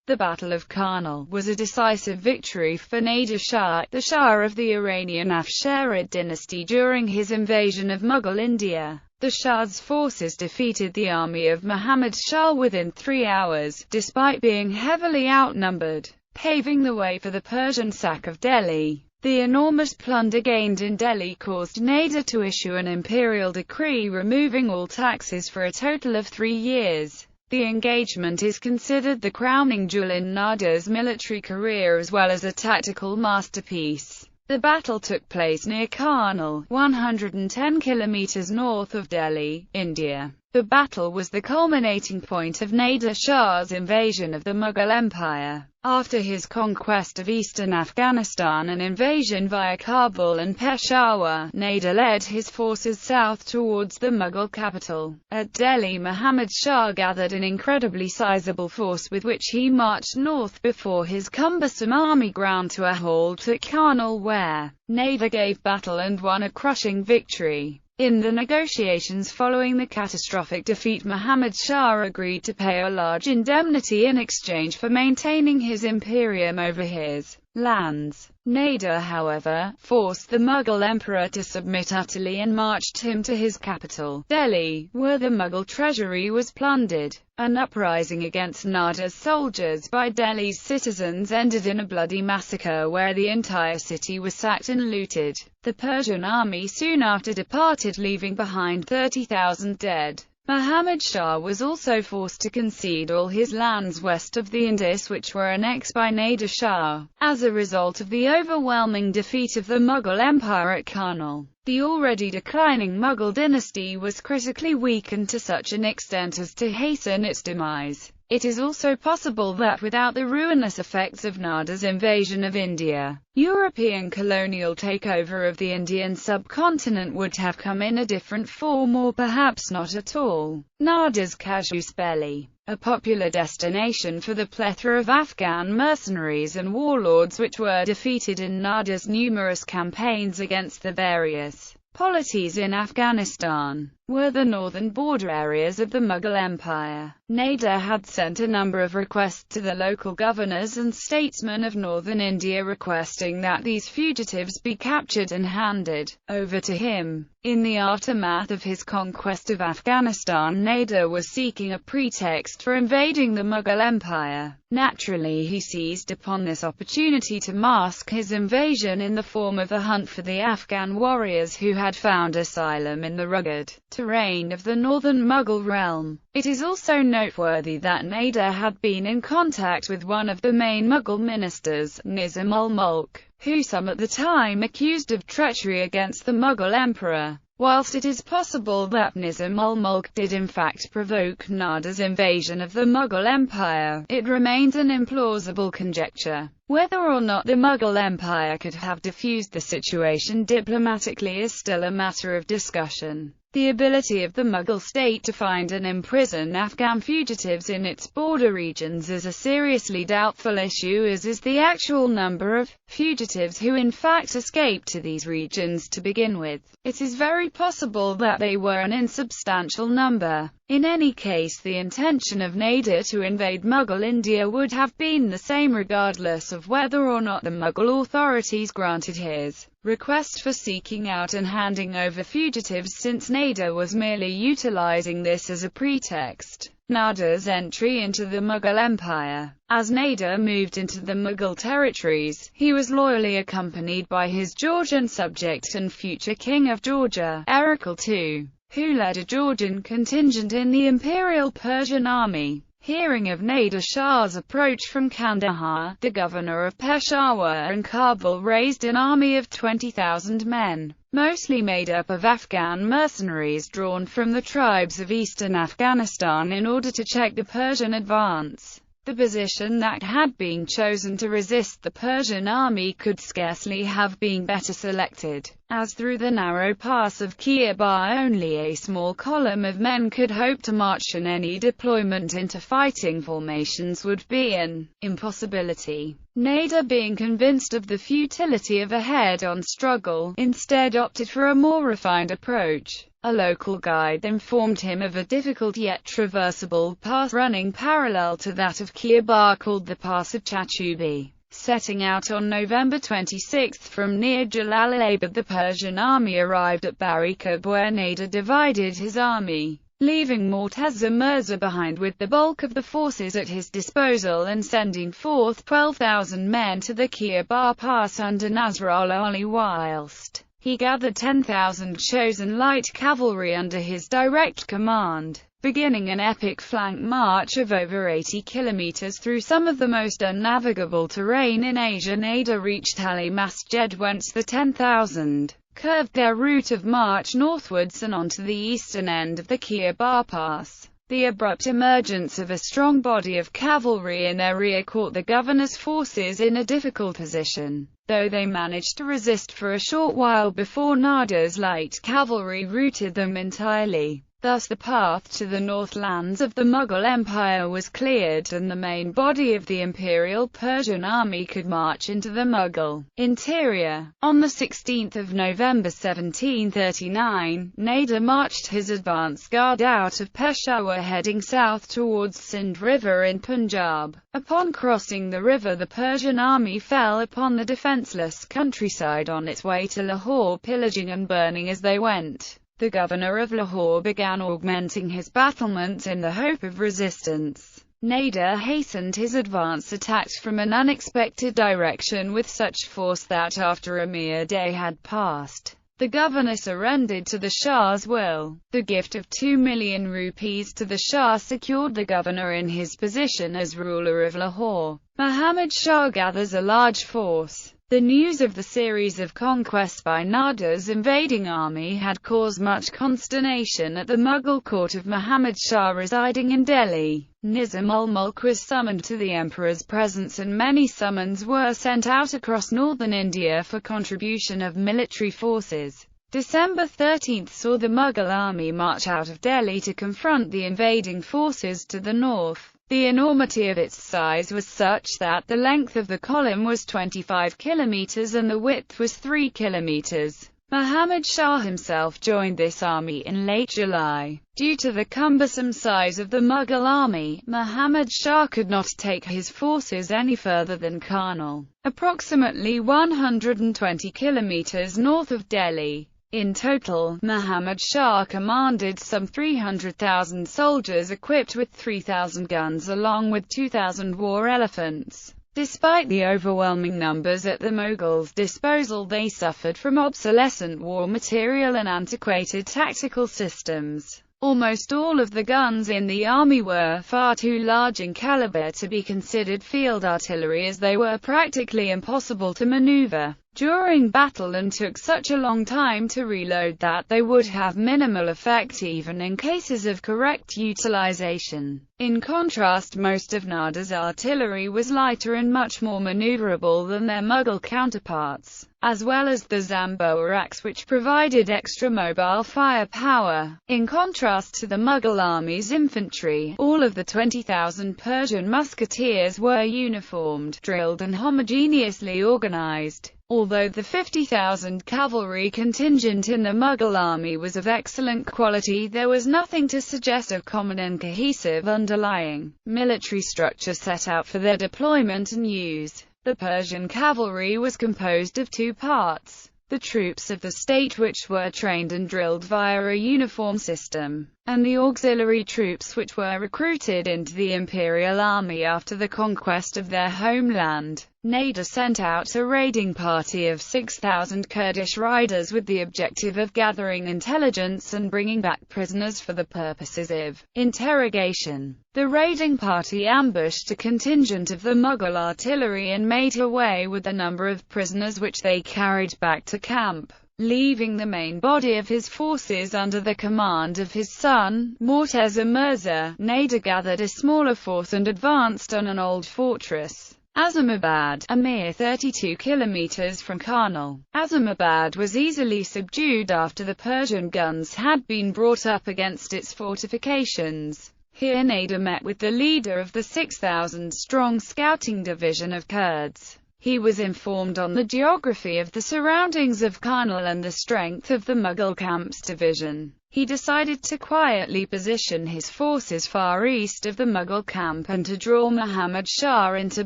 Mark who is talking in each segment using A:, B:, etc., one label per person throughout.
A: The Battle of Karnal was a decisive victory for Nader Shah, the Shah of the Iranian Afsharid dynasty during his invasion of Mughal India. The Shah's forces defeated the army of Muhammad Shah within 3 hours, despite being heavily outnumbered, paving the way for the Persian sack of Delhi. The enormous plunder gained in Delhi caused Nader to issue an imperial decree removing all taxes for a total of 3 years. The engagement is considered the crowning jewel in Nader's military career as well as a tactical masterpiece. The battle took place near Karnal, 110 kilometers north of Delhi, India. The battle was the culminating point of Nader Shah's invasion of the Mughal Empire. After his conquest of eastern Afghanistan and invasion via Kabul and Peshawar, Nader led his forces south towards the Mughal capital. At Delhi, Muhammad Shah gathered an incredibly sizable force with which he marched north before his cumbersome army ground to a halt at Karnal, where Nader gave battle and won a crushing victory. In the negotiations following the catastrophic defeat, Muhammad Shah agreed to pay a large indemnity in exchange for maintaining his imperium over his lands. Nader, however, forced the Mughal emperor to submit utterly and marched him to his capital, Delhi, where the Mughal treasury was plundered. An uprising against Nader's soldiers by Delhi's citizens ended in a bloody massacre where the entire city was sacked and looted. The Persian army soon after departed, leaving behind 30,000 dead. Muhammad Shah was also forced to concede all his lands west of the Indus, which were annexed by Nader Shah. As a result of the overwhelming defeat of the Mughal Empire at Karnal, the already declining Mughal dynasty was critically weakened to such an extent as to hasten its demise. It is also possible that without the ruinous effects of Nader's invasion of India, European colonial takeover of the Indian subcontinent would have come in a different form, or perhaps not at all. Nader's casus belli, a popular destination for the plethora of Afghan mercenaries and warlords which were defeated in Nader's numerous campaigns against the various polities in Afghanistan, were the northern border areas of the Mughal Empire. Nader had sent a number of requests to the local governors and statesmen of northern India requesting that these fugitives be captured and handed over to him. In the aftermath of his conquest of Afghanistan, Nader was seeking a pretext for invading the Mughal Empire. Naturally, he seized upon this opportunity to mask his invasion in the form of a hunt for the Afghan warriors who had found asylum in the rugged terrain of the northern Mughal realm. It is also noteworthy that Nader had been in contact with one of the main Mughal ministers, Nizam ul-Mulk, who some at the time accused of treachery against the Mughal emperor. Whilst it is possible that Nizam ul-Mulk did in fact provoke Nader's invasion of the Mughal Empire, it remains an implausible conjecture. Whether or not the Mughal Empire could have diffused the situation diplomatically is still a matter of discussion. The ability of the Mughal state to find and imprison Afghan fugitives in its border regions is a seriously doubtful issue, as is the actual number of fugitives who in fact escaped to these regions to begin with. It is very possible that they were an insubstantial number. In any case, the intention of Nader to invade Mughal India would have been the same regardless of whether or not the Mughal authorities granted his request for seeking out and handing over fugitives, since Nader was merely utilizing this as a pretext. Nader's entry into the Mughal Empire. As Nader moved into the Mughal territories, he was loyally accompanied by his Georgian subject and future king of Georgia, Ertugrul II, who led a Georgian contingent in the Imperial Persian army. Hearing of Nader Shah's approach from Kandahar, the governor of Peshawar and Kabul raised an army of 20,000 men, mostly made up of Afghan mercenaries drawn from the tribes of eastern Afghanistan in order to check the Persian advance. The position that had been chosen to resist the Persian army could scarcely have been better selected, as through the narrow pass of Khyber only a small column of men could hope to march, and any deployment into fighting formations would be an impossibility. Nader, being convinced of the futility of a head-on struggle, instead opted for a more refined approach. A local guide informed him of a difficult yet traversable path running parallel to that of Khyber called the Pass of Chachubi. Setting out on November 26 from near Jalalabad, the Persian army arrived at Barikab, where Nader divided his army, leaving Mortaza Mirza behind with the bulk of the forces at his disposal and sending forth 12,000 men to the Khyber Pass under Nasrallah Ali, whilst he gathered 10,000 chosen light cavalry under his direct command. Beginning an epic flank march of over 80 kilometers through some of the most unnavigable terrain in Asia, Nader reached Ali Masjid, whence the 10,000 curved their route of march northwards and onto the eastern end of the Khyber Pass. The abrupt emergence of a strong body of cavalry in their rear caught the governor's forces in a difficult position, though they managed to resist for a short while before Nader's light cavalry routed them entirely. Thus the path to the northlands of the Mughal Empire was cleared, and the main body of the Imperial Persian army could march into the Mughal interior. On 16 November 1739, Nader marched his advance guard out of Peshawar heading south towards Sindh River in Punjab. Upon crossing the river, the Persian army fell upon the defenseless countryside on its way to Lahore, pillaging and burning as they went. The governor of Lahore began augmenting his battlements in the hope of resistance. Nader hastened his advance, attacked from an unexpected direction with such force that after a mere day had passed, the governor surrendered to the Shah's will. The gift of 2 million rupees to the Shah secured the governor in his position as ruler of Lahore. Muhammad Shah gathers a large force. The news of the series of conquests by Nader's invading army had caused much consternation at the Mughal court of Muhammad Shah residing in Delhi. Nizam-ul-Mulk was summoned to the emperor's presence, and many summons were sent out across northern India for contribution of military forces. December 13 saw the Mughal army march out of Delhi to confront the invading forces to the north. The enormity of its size was such that the length of the column was 25 kilometers and the width was 3 kilometers. Muhammad Shah himself joined this army in late July. Due to the cumbersome size of the Mughal army, Muhammad Shah could not take his forces any further than Karnal, approximately 120 kilometers north of Delhi. In total, Muhammad Shah commanded some 300,000 soldiers equipped with 3,000 guns along with 2,000 war elephants. Despite the overwhelming numbers at the Mughals' disposal, they suffered from obsolescent war material and antiquated tactical systems. Almost all of the guns in the army were far too large in caliber to be considered field artillery, as they were practically impossible to maneuver during battle and took such a long time to reload that they would have minimal effect even in cases of correct utilization. In contrast, most of Nader's artillery was lighter and much more maneuverable than their Mughal counterparts, as well as the Zamboaraks, which provided extra mobile firepower. In contrast to the Mughal army's infantry, all of the 20,000 Persian musketeers were uniformed, drilled and homogeneously organized. Although the 50,000 cavalry contingent in the Mughal army was of excellent quality, there was nothing to suggest a common and cohesive underlying military structure set out for their deployment and use. The Persian cavalry was composed of two parts: the troops of the state, which were trained and drilled via a uniform system, and the auxiliary troops, which were recruited into the imperial army after the conquest of their homeland. Nader sent out a raiding party of 6,000 Kurdish riders with the objective of gathering intelligence and bringing back prisoners for the purposes of interrogation. The raiding party ambushed a contingent of the Mughal artillery and made away with a number of prisoners, which they carried back to camp. Leaving the main body of his forces under the command of his son, Mortaza Mirza, Nader gathered a smaller force and advanced on an old fortress, Azimabad, a mere 32 kilometers from Karnal. Azimabad was easily subdued after the Persian guns had been brought up against its fortifications. Here Nader met with the leader of the 6,000-strong scouting division of Kurds. He was informed on the geography of the surroundings of Karnal and the strength of the Mughal camp's division. he decided to quietly position his forces far east of the Mughal camp and to draw Muhammad Shah into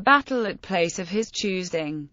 A: battle at place of his choosing.